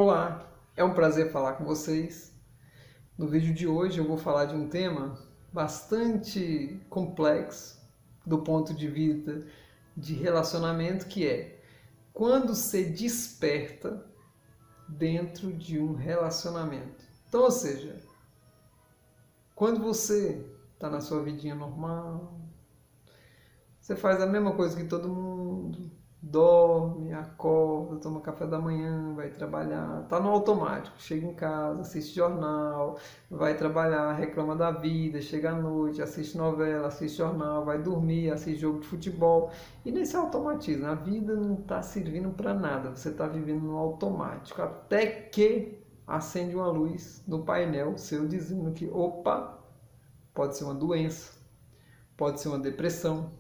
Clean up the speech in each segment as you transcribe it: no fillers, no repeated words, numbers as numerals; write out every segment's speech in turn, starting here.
Olá, é um prazer falar com vocês. No vídeo de hoje eu vou falar de um tema bastante complexo do ponto de vista de relacionamento, que é quando se desperta dentro de um relacionamento. Então, ou seja, quando você está na sua vidinha normal, você faz a mesma coisa que todo mundo, dorme, acorda, toma café da manhã, vai trabalhar, tá no automático, chega em casa, assiste jornal, vai trabalhar, reclama da vida, chega à noite, assiste novela, assiste jornal, vai dormir, assiste jogo de futebol. E nesse automatismo, a vida não está servindo para nada, você está vivendo no automático, até que acende uma luz no painel seu dizendo que, opa, pode ser uma doença, pode ser uma depressão,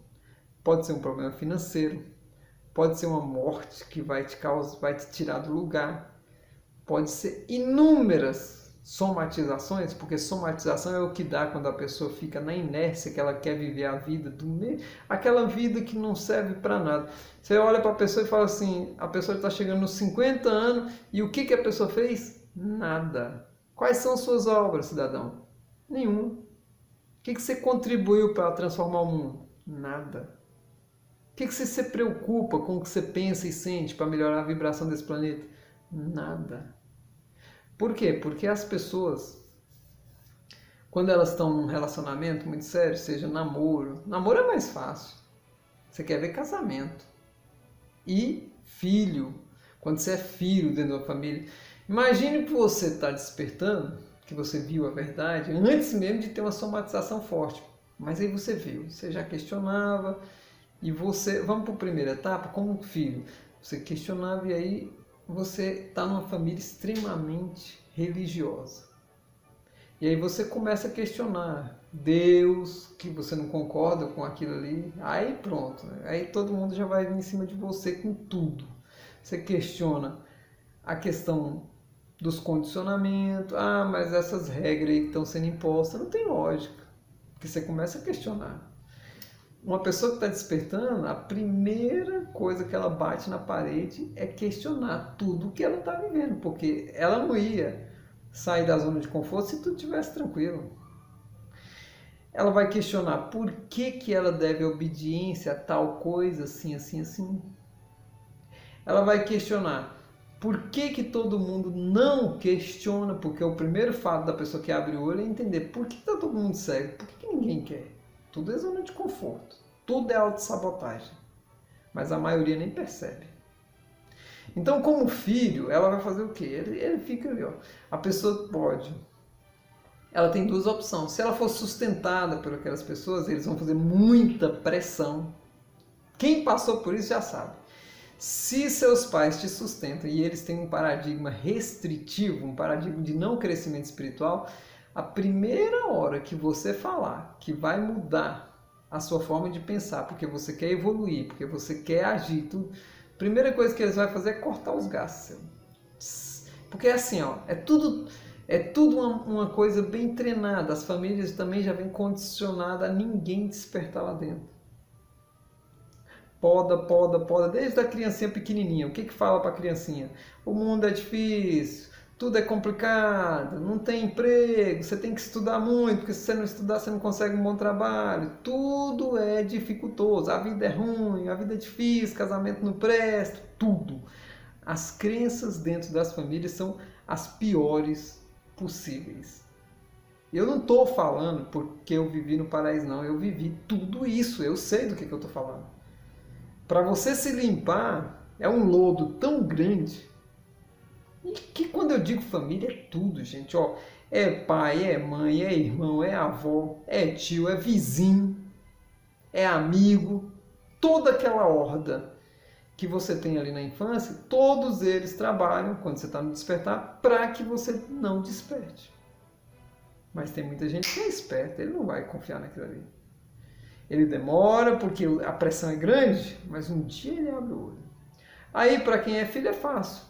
pode ser um problema financeiro, pode ser uma morte que vai te tirar do lugar, pode ser inúmeras somatizações, porque somatização é o que dá quando a pessoa fica na inércia, que ela quer viver a vida do meio, aquela vida que não serve para nada. Você olha para a pessoa e fala assim, a pessoa está chegando nos 50 anos e o que a pessoa fez? Nada. Quais são suas obras, cidadão? Nenhuma. O que você contribuiu para transformar o mundo? Nada. O que você se preocupa com o que você pensa e sente para melhorar a vibração desse planeta? Nada. Por quê? Porque as pessoas, quando elas estão num relacionamento muito sério, seja namoro, namoro é mais fácil. Você quer ver casamento. E filho. Quando você é filho dentro da família. Imagine que você está despertando, que você viu a verdade, antes mesmo de ter uma somatização forte. Mas aí você viu, você já questionava. E você, vamos para a primeira etapa, como filho, você questionava e aí você está numa família extremamente religiosa. E aí você começa a questionar Deus, que você não concorda com aquilo ali, aí pronto, aí todo mundo já vai vir em cima de você com tudo. Você questiona a questão dos condicionamentos, mas essas regras aí que estão sendo impostas não tem lógica, porque você começa a questionar. Uma pessoa que está despertando, a primeira coisa que ela bate na parede é questionar tudo o que ela está vivendo, porque ela não ia sair da zona de conforto se tudo estivesse tranquilo. Ela vai questionar por que ela deve obediência a tal coisa, assim, assim, assim. Ela vai questionar por que todo mundo não questiona, porque o primeiro fato da pessoa que abre o olho é entender por que está todo mundo cego, por que ninguém quer. Tudo é zona de conforto. Tudo é autossabotagem. Mas a maioria nem percebe. Então, como filho, ela vai fazer o quê? Ele fica ali, ó. A pessoa pode. Ela tem duas opções. Se ela for sustentada por aquelas pessoas, eles vão fazer muita pressão. Quem passou por isso já sabe. Se seus pais te sustentam e eles têm um paradigma restritivo, um paradigma de não crescimento espiritual, a primeira hora que você falar que vai mudar a sua forma de pensar, porque você quer evoluir, porque você quer agir, tudo, a primeira coisa que eles vão fazer é cortar os gastos. Porque é assim, ó, é tudo uma coisa bem treinada. As famílias também já vêm condicionadas a ninguém despertar lá dentro. Poda, desde a criancinha pequenininha. O que fala para a criancinha? O mundo é difícil, tudo é complicado, não tem emprego, você tem que estudar muito, porque se você não estudar você não consegue um bom trabalho. Tudo é dificultoso, a vida é ruim, a vida é difícil, casamento não presta, tudo. As crenças dentro das famílias são as piores possíveis. Eu não estou falando porque eu vivi no paraíso, não. Eu vivi tudo isso, eu sei do que eu estou falando. Para você se limpar, é um lodo tão grande. E que quando eu digo família, é tudo, gente. Ó, é pai, é mãe, é irmão, é avó, é tio, é vizinho, é amigo. Toda aquela horda que você tem ali na infância, todos eles trabalham, quando você está no despertar, para que você não desperte. Mas tem muita gente que é esperta, ele não vai confiar naquilo ali. Ele demora porque a pressão é grande, mas um dia ele abre o olho. Aí, para quem é filho, é fácil.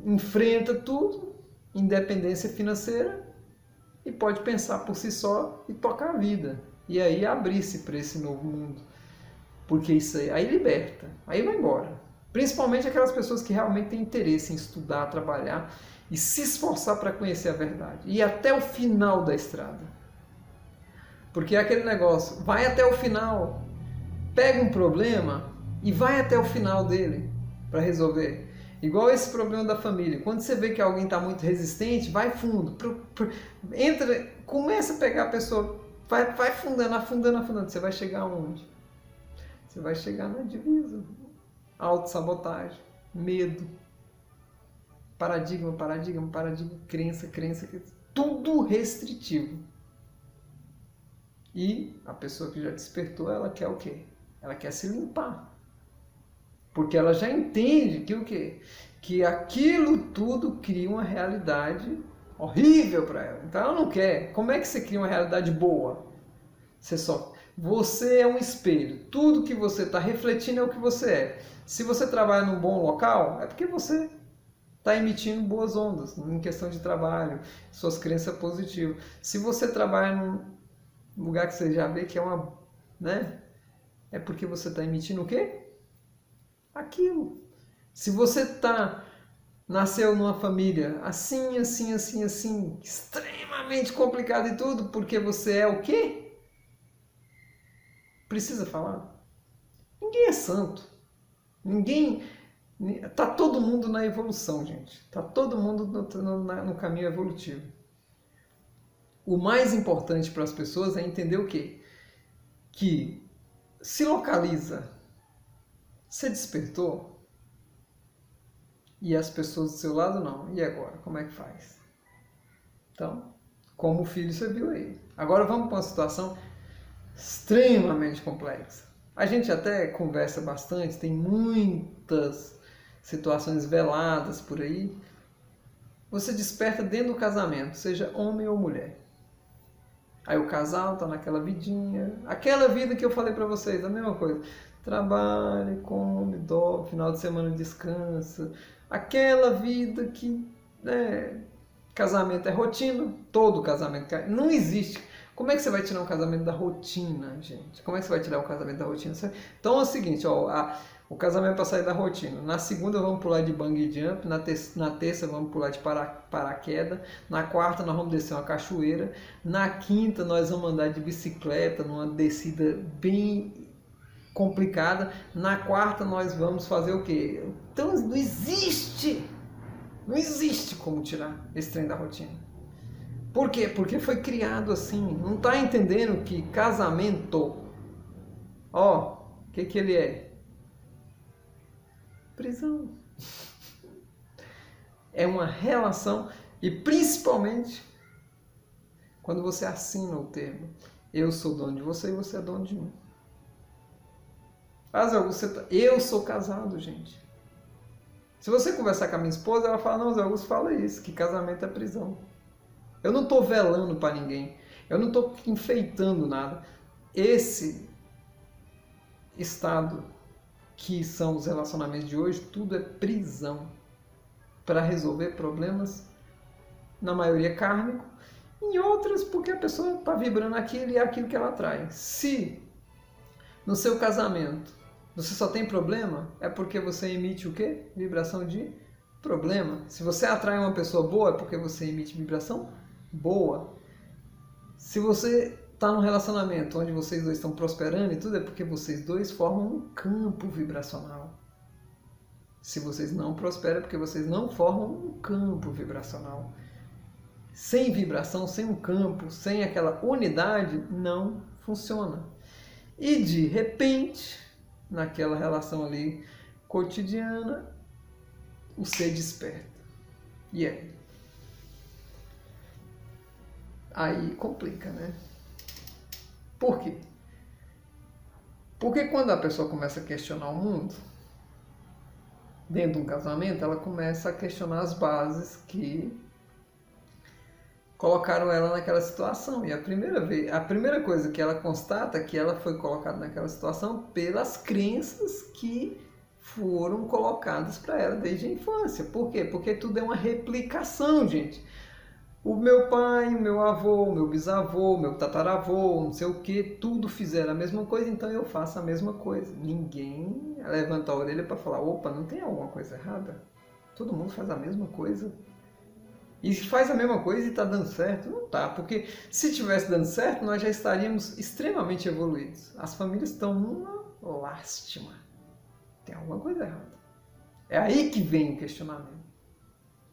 Enfrenta tudo, independência financeira, e pode pensar por si só e tocar a vida. E aí abrir-se para esse novo mundo. Porque isso aí liberta, aí vai embora. Principalmente aquelas pessoas que realmente têm interesse em estudar, trabalhar e se esforçar para conhecer a verdade. E até o final da estrada. Porque é aquele negócio, vai até o final, pega um problema e vai até o final dele para resolver. Igual esse problema da família. Quando você vê que alguém está muito resistente, vai fundo. Entra, começa a pegar a pessoa, vai afundando, afundando, afundando. Você vai chegar aonde? Você vai chegar na divisa. Autossabotagem, medo, paradigma, crença, tudo restritivo. E a pessoa que já despertou, ela quer o quê? Ela quer se limpar. Porque ela já entende que o quê? Que aquilo tudo cria uma realidade horrível para ela. Então ela não quer. Como é que você cria uma realidade boa? Você é um espelho. Tudo que você está refletindo é o que você é. Se você trabalha num bom local, é porque você está emitindo boas ondas em questão de trabalho, suas crenças positivas. Se você trabalha num lugar que você já vê que é uma, né? É porque você está emitindo o quê? Aquilo. Se você nasceu numa família assim, extremamente complicada e tudo, porque você é o quê? Precisa falar? Ninguém é santo. Tá todo mundo na evolução, gente. Tá todo mundo no caminho evolutivo. O mais importante para as pessoas é entender o quê? Que se localiza. Você despertou? E as pessoas do seu lado não. E agora? Como é que faz? Então, como filho você viu aí. Agora vamos para uma situação extremamente complexa. A gente até conversa bastante, tem muitas situações veladas por aí. Você desperta dentro do casamento, seja homem ou mulher. Aí o casal tá naquela vidinha, aquela vida que eu falei para vocês, a mesma coisa. Trabalha, come, dorme, final de semana descansa. Aquela vida que, né, casamento é rotina, todo casamento. Não existe. Como é que você vai tirar um casamento da rotina, gente? Como é que você vai tirar um casamento da rotina? Então é o seguinte, ó, o casamento é para sair da rotina. Na segunda vamos pular de bungee jump, na terça vamos pular de paraquedas, na quarta nós vamos descer uma cachoeira, na quinta nós vamos andar de bicicleta numa descida bem complicada, na quarta nós vamos fazer o quê? Então não existe como tirar esse trem da rotina. Por quê? Porque foi criado assim. Não está entendendo que casamento, ó, o que ele é? Prisão. É uma relação e principalmente quando você assina o termo. Eu sou dono de você e você é dono de mim. Eu sou casado, gente. Se você conversar com a minha esposa, ela fala, não, Zé Augusto fala isso, que casamento é prisão. Eu não estou velando para ninguém. Eu não estou enfeitando nada. Esse estado que são os relacionamentos de hoje, tudo é prisão para resolver problemas, na maioria kármico, em outras porque a pessoa está vibrando aquilo e é aquilo que ela atrai. Se no seu casamento você só tem problema, é porque você emite o quê? Vibração de problema. Se você atrai uma pessoa boa, é porque você emite vibração boa. Se você está num relacionamento onde vocês dois estão prosperando e tudo, é porque vocês dois formam um campo vibracional. Se vocês não prosperam, é porque vocês não formam um campo vibracional. Sem vibração, sem um campo, sem aquela unidade, não funciona. E de repente, naquela relação ali cotidiana, o ser desperta. E aí? Aí complica, né? Por quê? Porque quando a pessoa começa a questionar o mundo, dentro de um casamento, ela começa a questionar as bases que colocaram ela naquela situação. E a primeira coisa que ela constata é que ela foi colocada naquela situação pelas crenças que foram colocadas para ela desde a infância. Por quê? Porque tudo é uma replicação, gente. O meu pai, o meu avô, o meu bisavô, o meu tataravô, não sei o que, tudo fizeram a mesma coisa, então eu faço a mesma coisa. Ninguém levanta a orelha para falar, opa, não tem alguma coisa errada? Todo mundo faz a mesma coisa. E se faz a mesma coisa e está dando certo? Não tá, porque se tivesse dando certo, nós já estaríamos extremamente evoluídos. As famílias estão numa lástima. Tem alguma coisa errada. É aí que vem o questionamento.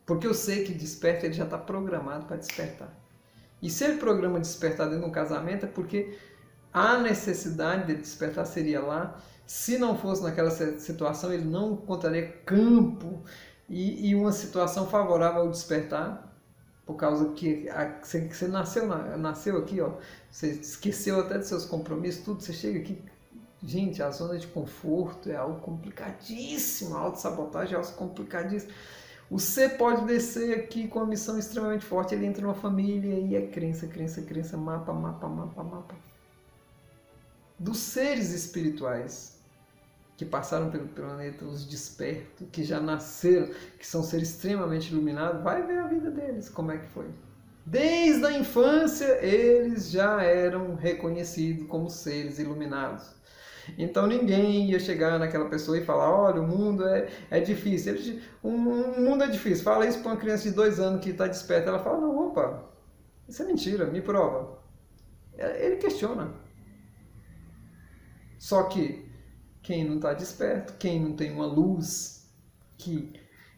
Porque eu sei que desperta, ele já está programado para despertar. E se ele programa despertar dentro de um casamento, é porque a necessidade de despertar seria lá. Se não fosse naquela situação, ele não encontraria campo e uma situação favorável ao despertar, por causa que você nasceu aqui, ó, você esqueceu até dos seus compromissos, tudo, você chega aqui. Gente, a zona de conforto é algo complicadíssimo, a autossabotagem é algo complicadíssimo. O C pode descer aqui com uma missão extremamente forte, ele entra numa família e é crença, mapa. Dos seres espirituais que passaram pelo planeta, os despertos, que já nasceram, que são seres extremamente iluminados, vai ver a vida deles, como é que foi. Desde a infância, eles já eram reconhecidos como seres iluminados. Então ninguém ia chegar naquela pessoa e falar, olha, o mundo é difícil. O mundo é difícil. Fala isso para uma criança de 2 anos que está desperta. Ela fala, não, opa, isso é mentira, me prova. Ele questiona. Só que quem não está desperto, quem não tem uma luz que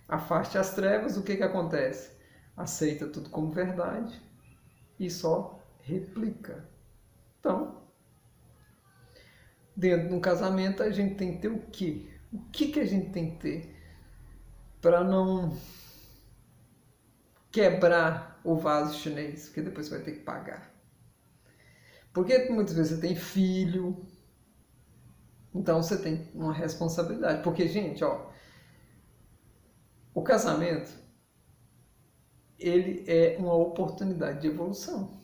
afaste as trevas, o que acontece? Aceita tudo como verdade e só replica. Então, dentro de um casamento, a gente tem que ter o quê? O que a gente tem que ter para não quebrar o vaso chinês? Porque depois você vai ter que pagar. Porque muitas vezes você tem filho, então você tem uma responsabilidade. Porque, gente, ó, o casamento, ele é uma oportunidade de evolução.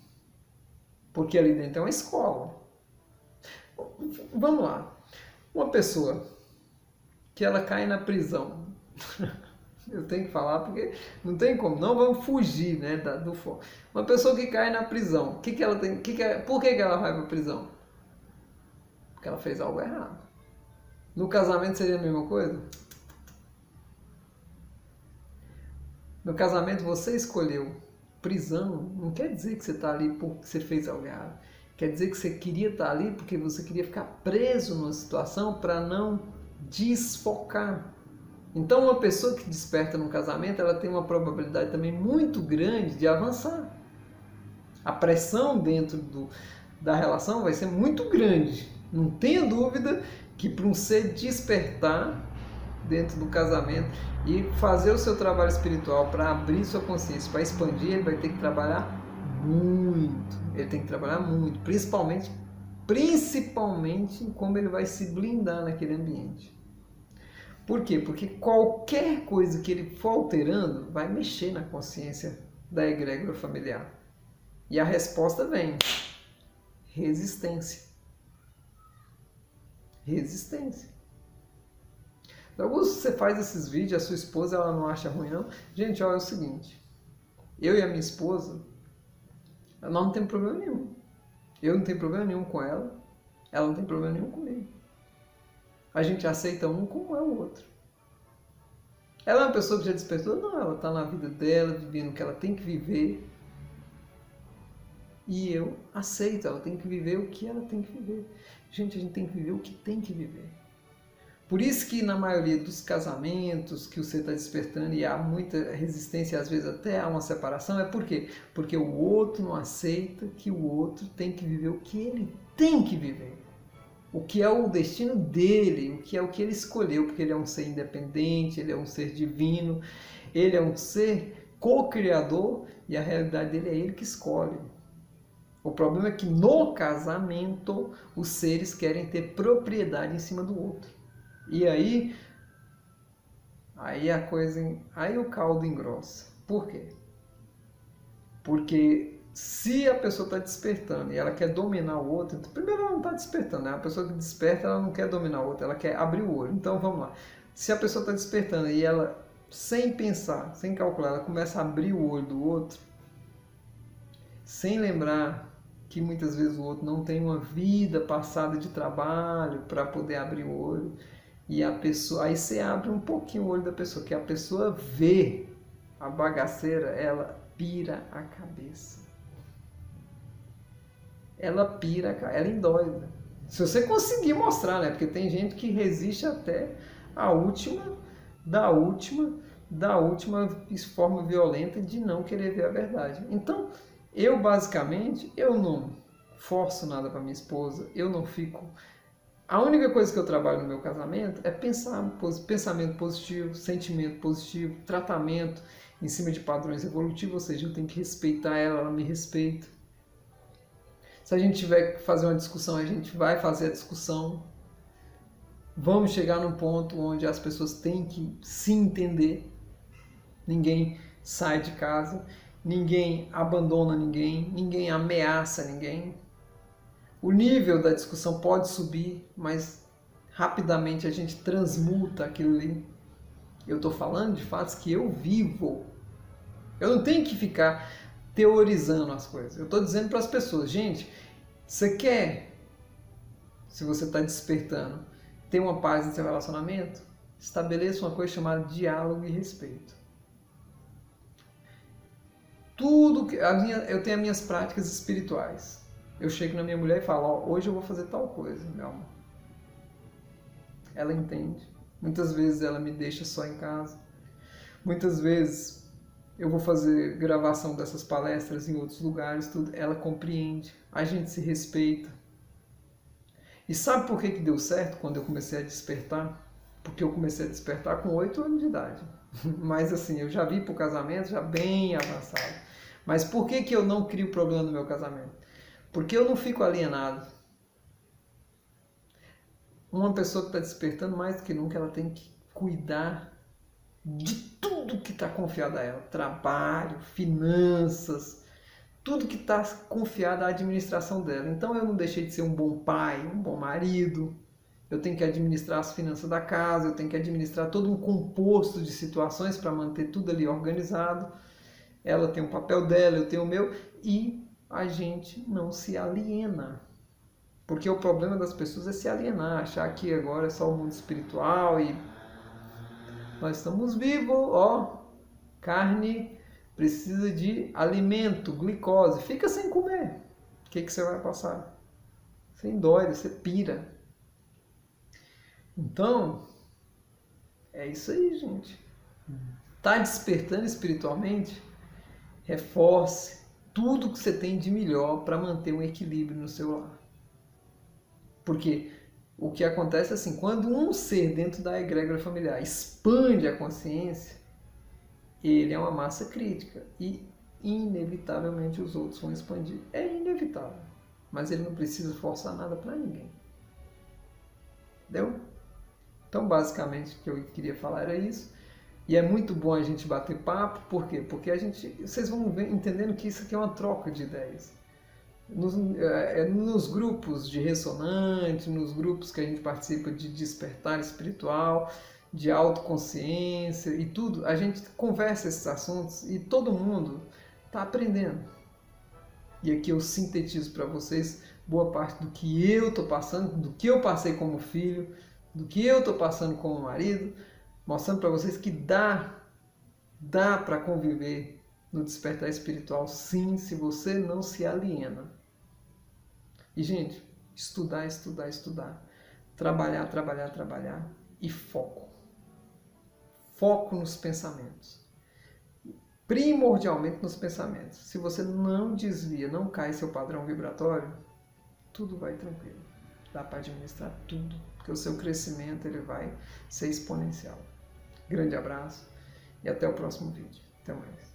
Porque ali dentro é uma escola. Vamos lá. Uma pessoa que ela cai na prisão. Eu tenho que falar porque não tem como, não vamos fugir, né, do foco. Uma pessoa que cai na prisão, que ela tem, por que ela vai para a prisão? Porque ela fez algo errado. No casamento seria a mesma coisa? No casamento você escolheu prisão, não quer dizer que você está ali porque você fez algo errado. Quer dizer que você queria estar ali porque você queria ficar preso numa situação para não desfocar. Então, uma pessoa que desperta no casamento, ela tem uma probabilidade também muito grande de avançar. A pressão dentro da relação vai ser muito grande. Não tenha dúvida que para um ser despertar dentro do casamento e fazer o seu trabalho espiritual para abrir sua consciência, para expandir, ele vai ter que trabalhar muito. Ele tem que trabalhar muito, principalmente em como ele vai se blindar naquele ambiente. Por quê? Porque qualquer coisa que ele for alterando vai mexer na consciência da egrégora familiar. E a resposta vem: resistência. Resistência. Então, você faz esses vídeos, a sua esposa ela não acha ruim, não? Gente, olha, é o seguinte. Eu e a minha esposa, nós não temos problema nenhum. Eu não tenho problema nenhum com ela, ela não tem problema nenhum comigo. A gente aceita um como é o outro. Ela é uma pessoa que já despertou? Não, ela está na vida dela, vivendo o que ela tem que viver. E eu aceito, ela tem que viver o que ela tem que viver. Gente, a gente tem que viver o que tem que viver. Por isso que na maioria dos casamentos que você está despertando e há muita resistência, às vezes até há uma separação, é por quê? Porque o outro não aceita que o outro tem que viver o que ele tem que viver. O que é o destino dele, o que ele escolheu, porque ele é um ser independente, ele é um ser divino, ele é um ser co-criador e a realidade dele é ele que escolhe. O problema é que no casamento os seres querem ter propriedade em cima do outro. E aí o caldo engrossa. Por quê? Porque se a pessoa está despertando e ela quer dominar o outro, primeiro ela não está despertando, né? A pessoa que desperta ela não quer dominar o outro, ela quer abrir o olho. Então vamos lá. Se a pessoa está despertando e ela, sem pensar, sem calcular, ela começa a abrir o olho do outro, sem lembrar que muitas vezes o outro não tem uma vida passada de trabalho para poder abrir o olho. E a pessoa, aí você abre um pouquinho o olho da pessoa, que a pessoa vê a bagaceira, ela pira a cabeça. Ela pira, ela endoida. Se você conseguir mostrar, né? Porque tem gente que resiste até a última, da última forma violenta de não querer ver a verdade. Então, eu basicamente, eu não forço nada para minha esposa, eu não fico... A única coisa que eu trabalho no meu casamento é pensamento positivo, sentimento positivo, tratamento em cima de padrões evolutivos, ou seja, eu tenho que respeitar ela, ela me respeita. Se a gente tiver que fazer uma discussão, a gente vai fazer a discussão. Vamos chegar num ponto onde as pessoas têm que se entender. Ninguém sai de casa, ninguém abandona ninguém, ninguém ameaça ninguém. O nível da discussão pode subir, mas rapidamente a gente transmuta aquilo ali. Eu estou falando de fatos que eu vivo. Eu não tenho que ficar teorizando as coisas. Eu estou dizendo para as pessoas, gente, você quer, se você está despertando, ter uma paz no seu relacionamento? Estabeleça uma coisa chamada diálogo e respeito. Tudo que eu tenho as minhas práticas espirituais. Eu chego na minha mulher e falo, ó, hoje eu vou fazer tal coisa, meu amor. Ela entende. Muitas vezes ela me deixa só em casa. Muitas vezes eu vou fazer gravação dessas palestras em outros lugares, tudo. Ela compreende. A gente se respeita. E sabe por que deu certo quando eu comecei a despertar? Porque eu comecei a despertar com 8 anos de idade. Mas assim, eu já vi pro casamento já bem avançado. Mas por que eu não crio problema no meu casamento? Porque eu não fico alienado. Uma pessoa que está despertando mais do que nunca, ela tem que cuidar de tudo que está confiado a ela. Trabalho, finanças, tudo que está confiado à administração dela. Então eu não deixei de ser um bom pai, um bom marido. Eu tenho que administrar as finanças da casa, eu tenho que administrar todo um composto de situações para manter tudo ali organizado. Ela tem o papel dela, eu tenho o meu, e a gente não se aliena. Porque o problema das pessoas é se alienar, achar que agora é só o mundo espiritual e nós estamos vivos, ó, carne precisa de alimento, glicose, fica sem comer. O que você vai passar? Você endoida, você pira. Então, é isso aí, gente. Tá despertando espiritualmente? Reforce tudo que você tem de melhor para manter um equilíbrio no seu lar. Porque o que acontece é assim, quando um ser dentro da egrégora familiar expande a consciência, ele é uma massa crítica e inevitavelmente os outros vão expandir. É inevitável, mas ele não precisa forçar nada para ninguém. Entendeu? Então, basicamente, o que eu queria falar era isso. E é muito bom a gente bater papo, por quê? Porque vocês vão entendendo que isso aqui é uma troca de ideias. Nos grupos de ressonante, nos grupos que a gente participa de despertar espiritual, de autoconsciência e tudo, a gente conversa esses assuntos e todo mundo está aprendendo. E aqui eu sintetizo para vocês boa parte do que eu estou passando, do que eu passei como filho, do que eu estou passando como marido, mostrando para vocês que dá para conviver no despertar espiritual, sim, se você não se aliena. E, gente, estudar, estudar, estudar. Trabalhar, trabalhar, trabalhar. E foco. Foco nos pensamentos. Primordialmente nos pensamentos. Se você não desvia, não cai seu padrão vibratório, tudo vai tranquilo. Dá para administrar tudo, porque o seu crescimento ele vai ser exponencial. Grande abraço e até o próximo vídeo. Até mais.